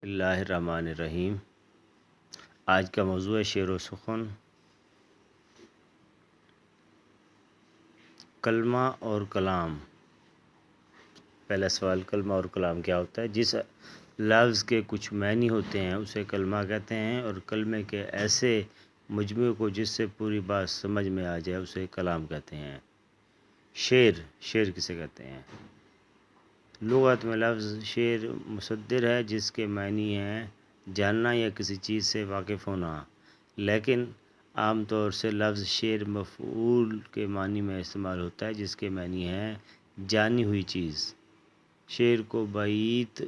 اللہ الرحمن الرحیم۔ آج کا موضوع ہے شعر و سخن، کلمہ اور کلام۔ پہلا سوال، کلمہ اور کلام کیا ہوتا ہے؟ جس لفظ کے کچھ معنی ہوتے ہیں اسے کلمہ کہتے ہیں، اور کلمے کے ایسے مجموعے کو جس سے پوری بات سمجھ میں آ جائے اسے کلام کہتے ہیں۔ شعر کسے کہتے ہیں؟ لغت میں لفظ شعر مصدر ہے جس کے معنی ہیں جاننا یا کسی چیز سے واقف ہونا، لیکن عام طور سے لفظ شعر مفعول کے معنی میں استعمال ہوتا ہے جس کے معنی ہیں جانی ہوئی چیز۔ شعر کو بیت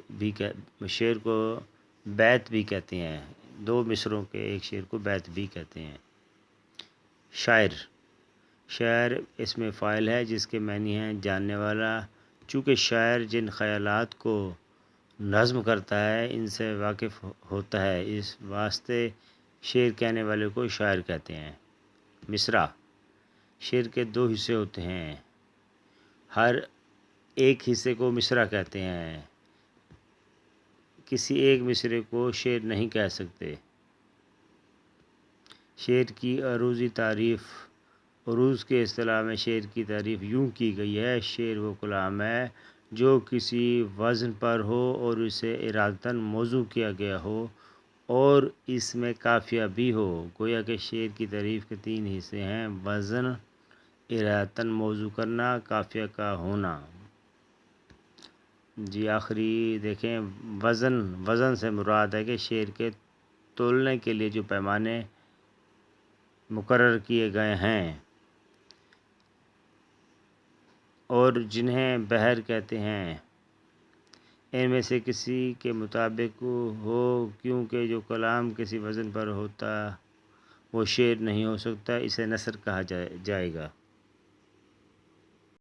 بھی کہتے ہیں، دو مصروں کے ایک شعر کو بیت بھی کہتے ہیں۔ شاعر اسم فاعل ہے جس کے معنی ہیں جاننے والا، چونکہ شاعر جن خیالات کو نظم کرتا ہے ان سے واقف ہوتا ہے، اس واسطے شعر کہنے والے کو شاعر کہتے ہیں۔ مصرع، شعر کے دو حصے ہوتے ہیں، ہر ایک حصے کو مصرع کہتے ہیں۔ کسی ایک مصرعے کو شعر نہیں کہہ سکتے۔ شعر کی عروضی تعریف۔ عروض کے اصطلاح میں شعر کی تعریف یوں کی گئی ہے: شعر وہ کلام ہے جو کسی وزن پر ہو اور اسے ارادتاً موزوں کیا گیا ہو اور اس میں قافیہ بھی ہو۔ گویا کہ شعر کی تعریف کے تین حصے ہیں: وزن، ارادتاً موزوں کرنا، قافیہ کا ہونا۔ آخری دیکھیں، وزن سے مراد ہے کہ شعر کے تولنے کے لیے جو پیمانے مقرر کیے گئے ہیں اور جنہیں بحر کہتے ہیں، ان میں سے کسی کے مطابق ہو، کیونکہ جو کلام کسی وزن پر ہوتا وہ شعر نہیں ہو سکتا، اسے نثر کہا جائے گا۔